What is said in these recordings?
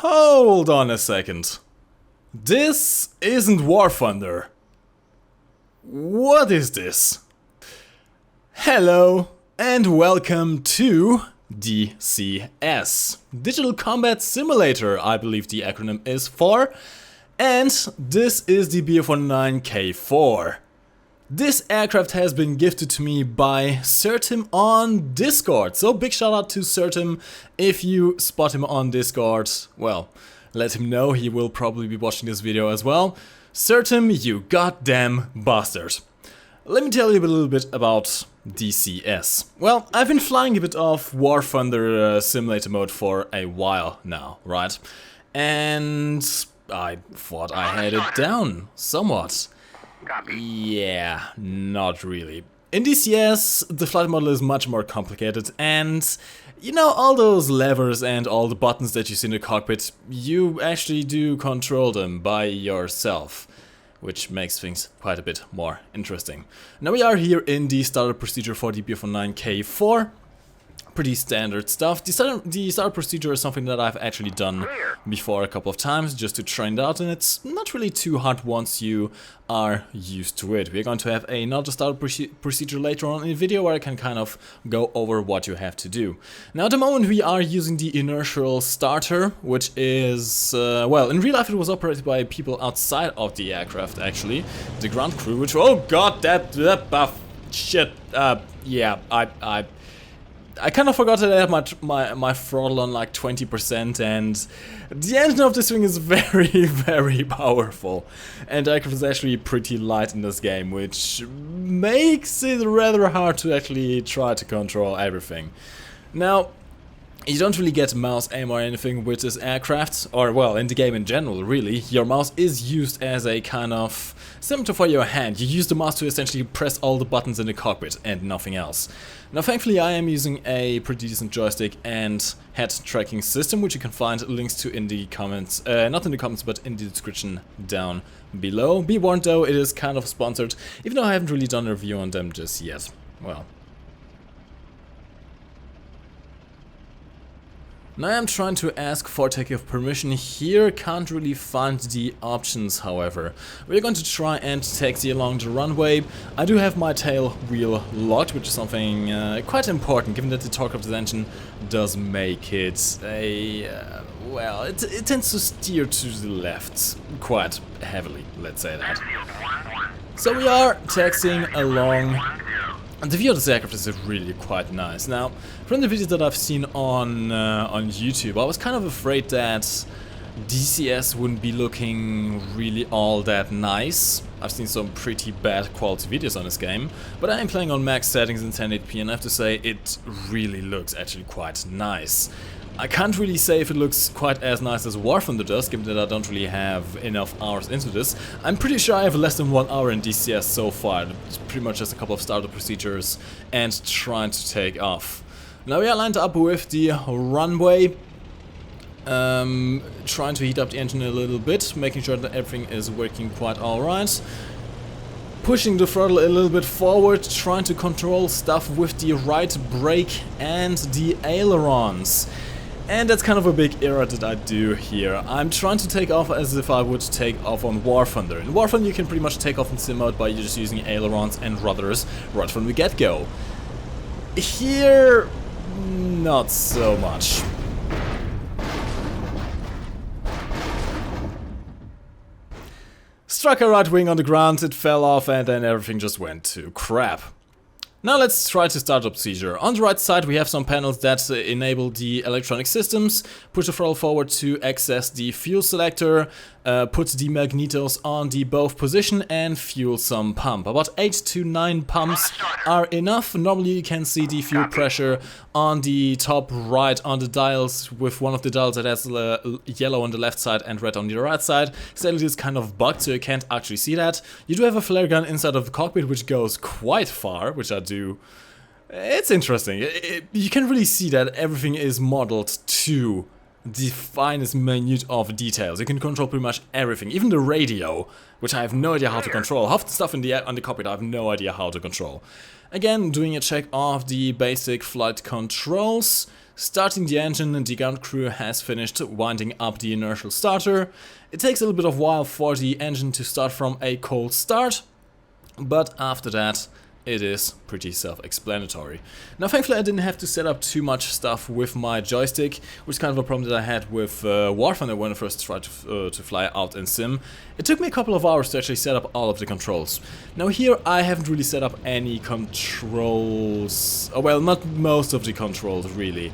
Hold on a second. This isn't War Thunder. What is this? Hello and welcome to DCS. Digital Combat Simulator, I believe the acronym is for. And this is the BF-19 K-4. This aircraft has been gifted to me by Certim on Discord. So big shout out to Certim. If you spot him on Discord, well, let him know, he will probably be watching this video as well. Certim, you goddamn bastard. Let me tell you a little bit about DCS. Well, I've been flying a bit of War Thunder simulator mode for a while now, right? And I thought I had it down somewhat. Yeah, not really. In DCS, the flight model is much more complicated, and you know, all those levers and all the buttons that you see in the cockpit, you actually do control them by yourself, which makes things quite a bit more interesting. Now we are here in the startup procedure for the BF-19 K-4. Pretty standard stuff. The startup procedure is something that I've actually done before a couple of times just to train it out, and it's not really too hard once you are used to it. We're going to have another startup procedure later on in the video where I can kind of go over what you have to do. Now at the moment we are using the inertial starter, which is, well, in real life it was operated by people outside of the aircraft actually. The ground crew, which, oh god, that shit, yeah, I kind of forgot that I had my throttle on like 20%, and the engine of this thing is very, very powerful. And the aircraft is actually pretty light in this game, which makes it rather hard to actually try to control everything. Now, you don't really get mouse aim or anything with this aircraft, or well, in the game in general, really. Your mouse is used as a kind of symbol for your hand. You use the mouse to essentially press all the buttons in the cockpit and nothing else. Now thankfully I am using a pretty decent joystick and head tracking system, which you can find links to in the comments, not in the comments but in the description down below. Be warned though, it is kind of sponsored, even though I haven't really done a review on them just yet. Well. Now I'm trying to ask for takeoff permission here, can't really find the options however. We're going to try and taxi along the runway. I do have my tail wheel locked, which is something quite important given that the torque of the engine does make it a... well, it tends to steer to the left quite heavily, let's say that. So we are taxiing along. And the view of this aircraft is really quite nice. Now, from the videos that I've seen on YouTube, I was kind of afraid that DCS wouldn't be looking really all that nice. I've seen some pretty bad quality videos on this game, but I am playing on max settings in 1080p, and I have to say it really looks actually quite nice. I can't really say if it looks quite as nice as War Thunder does, given that I don't really have enough hours into this. I'm pretty sure I have less than 1 hour in DCS so far. It's pretty much just a couple of startup procedures and trying to take off. Now we are lined up with the runway, trying to heat up the engine a little bit, making sure that everything is working quite alright. Pushing the throttle a little bit forward, trying to control stuff with the right brake and the ailerons. And that's kind of a big error that I do here. I'm trying to take off as if I would take off on War Thunder. In War Thunder you can pretty much take off in sim mode by just using ailerons and rudders right from the get-go. Here, not so much. Struck a right wing on the ground, it fell off, and then everything just went to crap. Now let's try to start up procedure. On the right side we have some panels that enable the electronic systems. Push the throttle forward to access the fuel selector, put the magnetos on the both position and fuel some pump. About 8 to 9 pumps are enough. Normally you can see the fuel pressure on the top right on the dials, with one of the dials that has yellow on the left side and red on the right side. Sadly it's kind of bugged, so you can't actually see that. You do have a flare gun inside of the cockpit which goes quite far, which I do. It's interesting. You can really see that everything is modeled to the finest minute of details. You can control pretty much everything, even the radio, which I have no idea how to control. Half the stuff on the cockpit I have no idea how to control. Again, doing a check of the basic flight controls. starting the engine, and the ground crew has finished winding up the inertial starter. It takes a little bit of while for the engine to start from a cold start, but after that it is pretty self-explanatory. Now thankfully I didn't have to set up too much stuff with my joystick, which is kind of a problem that I had with War Thunder when I first tried to fly out in Sim. It took me a couple of hours to actually set up all of the controls. Now here I haven't really set up any controls, well, not most of the controls really.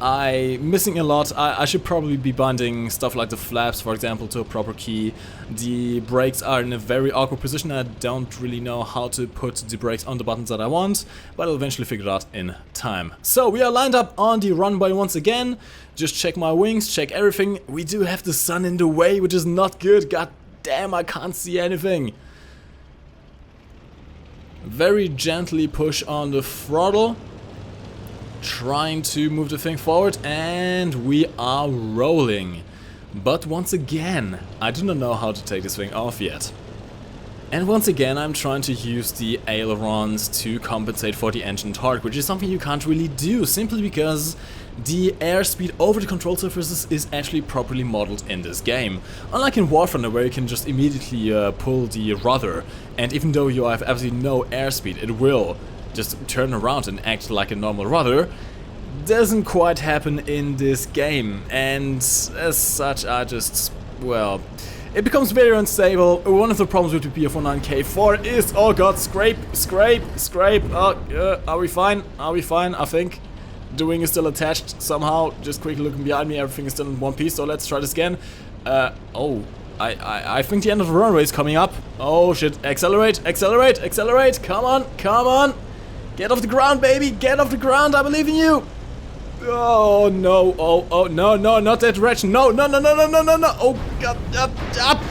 I'm missing a lot. I should probably be binding stuff like the flaps, for example, to a proper key. The brakes are in a very awkward position. I don't really know how to put the brakes on the buttons that I want, but I'll eventually figure it out in time. So we are lined up on the runway once again. Just check my wings, check everything. We do have the sun in the way, which is not good. God damn, I can't see anything. Very gently push on the throttle, trying to move the thing forward, and we are rolling. But once again, I do not know how to take this thing off yet. And once again, I'm trying to use the ailerons to compensate for the engine torque, which is something you can't really do, simply because the airspeed over the control surfaces is actually properly modeled in this game. Unlike in War Thunder, where you can just immediately pull the rudder, and even though you have absolutely no airspeed, it will just turn around and act like a normal rudder. Doesn't quite happen in this game, and as such I just, well, it becomes very unstable. One of the problems with the BF19 K4 is, oh god, scrape, are we fine? Are we fine? I think the wing is still attached somehow. Just quickly looking behind me, everything is still in one piece, so let's try this again. I think the end of the runway is coming up. Oh shit, accelerate, come on. Get off the ground, baby! Get off the ground! I believe in you! Oh no! Oh no! Not that direction! No! Oh god! Up!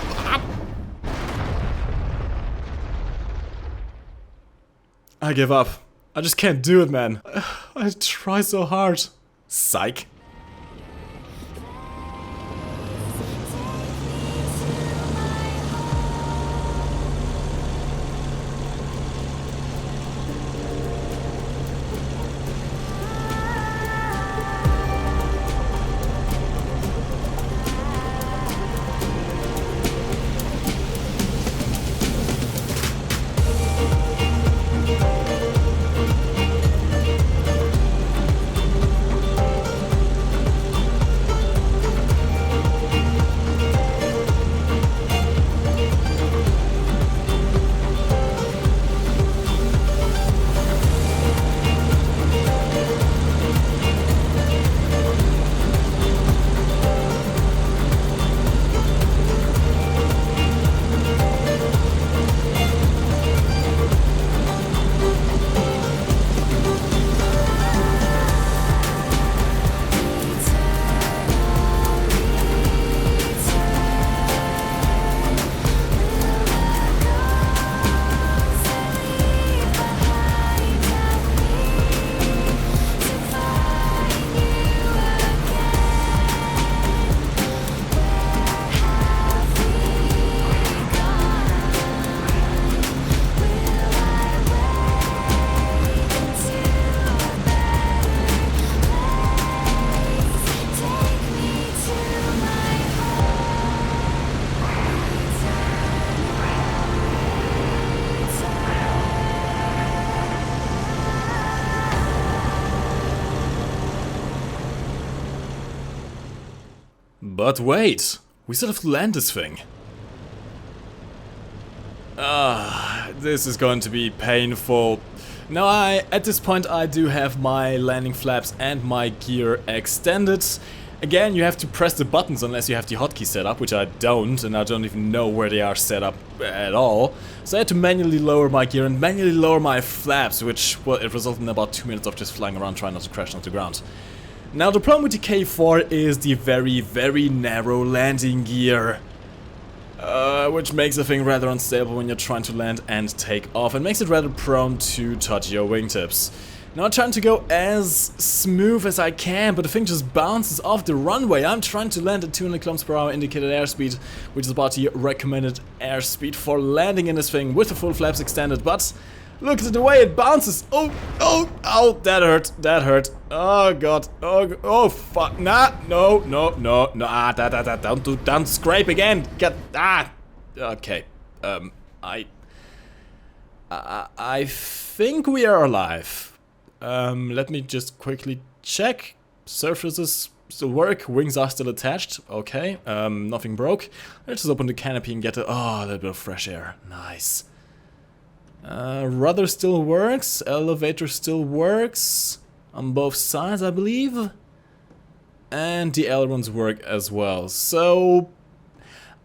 I give up. I just can't do it, man. I try so hard. Psych. But wait, we still have to land this thing. This is going to be painful. Now at this point I do have my landing flaps and my gear extended. Again, you have to press the buttons unless you have the hotkey set up, which I don't, and I don't even know where they are set up at all. So I had to manually lower my gear and manually lower my flaps, which, well, it resulted in about 2 minutes of just flying around trying not to crash onto the ground. Now the problem with the K4 is the very, very narrow landing gear, which makes the thing rather unstable when you're trying to land and take off, and makes it rather prone to touch your wingtips. Now I'm trying to go as smooth as I can, but the thing just bounces off the runway. I'm trying to land at 200 km/h indicated airspeed, which is about the recommended airspeed for landing in this thing with the full flaps extended, but Look at the way it bounces. Oh, oh, oh, that hurt. That hurt. Oh, God. Oh, fuck. Nah, no. Ah, don't scrape again. Okay. I think we are alive. Let me just quickly check. Surfaces still work. Wings are still attached. Okay. Nothing broke. Let's just open the canopy and get a little bit of fresh air. Nice. Rudder still works. Elevator still works. On both sides, I believe. And the ailerons work as well. So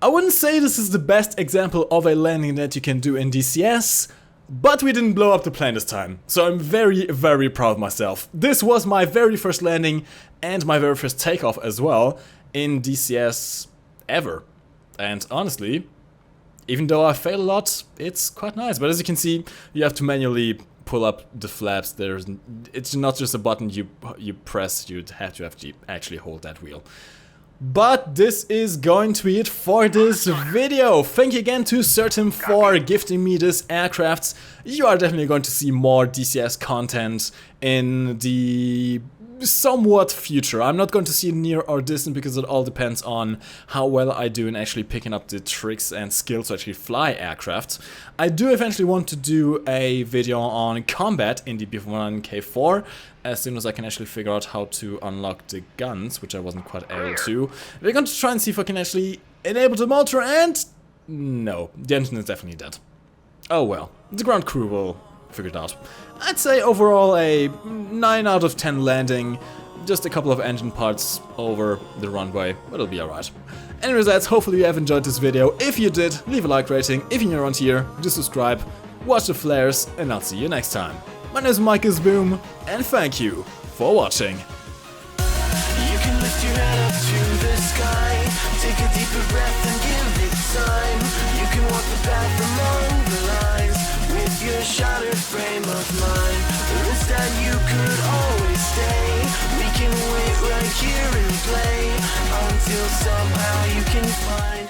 I wouldn't say this is the best example of a landing that you can do in DCS. But we didn't blow up the plane this time, so I'm very, very proud of myself. This was my very first landing and my very first takeoff as well in DCS ever. And honestly, even though I fail a lot, it's quite nice. But as you can see, you have to manually pull up the flaps. It's not just a button you press, you'd have to actually hold that wheel. But this is going to be it for this video. Thank you again to Certim for gifting me this aircraft. You are definitely going to see more DCS content in the somewhat future. I'm not going to see near or distant because it all depends on how well I do in actually picking up the tricks and skills to actually fly aircraft. I do eventually want to do a video on combat in the BF-1 K-4 as soon as I can actually figure out how to unlock the guns, which I wasn't quite able to. We're going to try and see if I can actually enable the motor, and no, the engine is definitely dead. Oh well, the ground crew will figure it out. I'd say overall a 9 out of 10 landing, just a couple of engine parts over the runway, but it'll be alright. Anyways, that's hopefully you have enjoyed this video. If you did, leave a like rating. If you're new around here, just subscribe, watch the flares, and I'll see you next time. My name is MikeGoesBoom, and thank you for watching. You can lift your head up to the sky, take a deeper breath and give it time. You can walk the path among the lines with your shattered frame of mind. Or instead you could always stay. We can wait right here and play until somehow you can find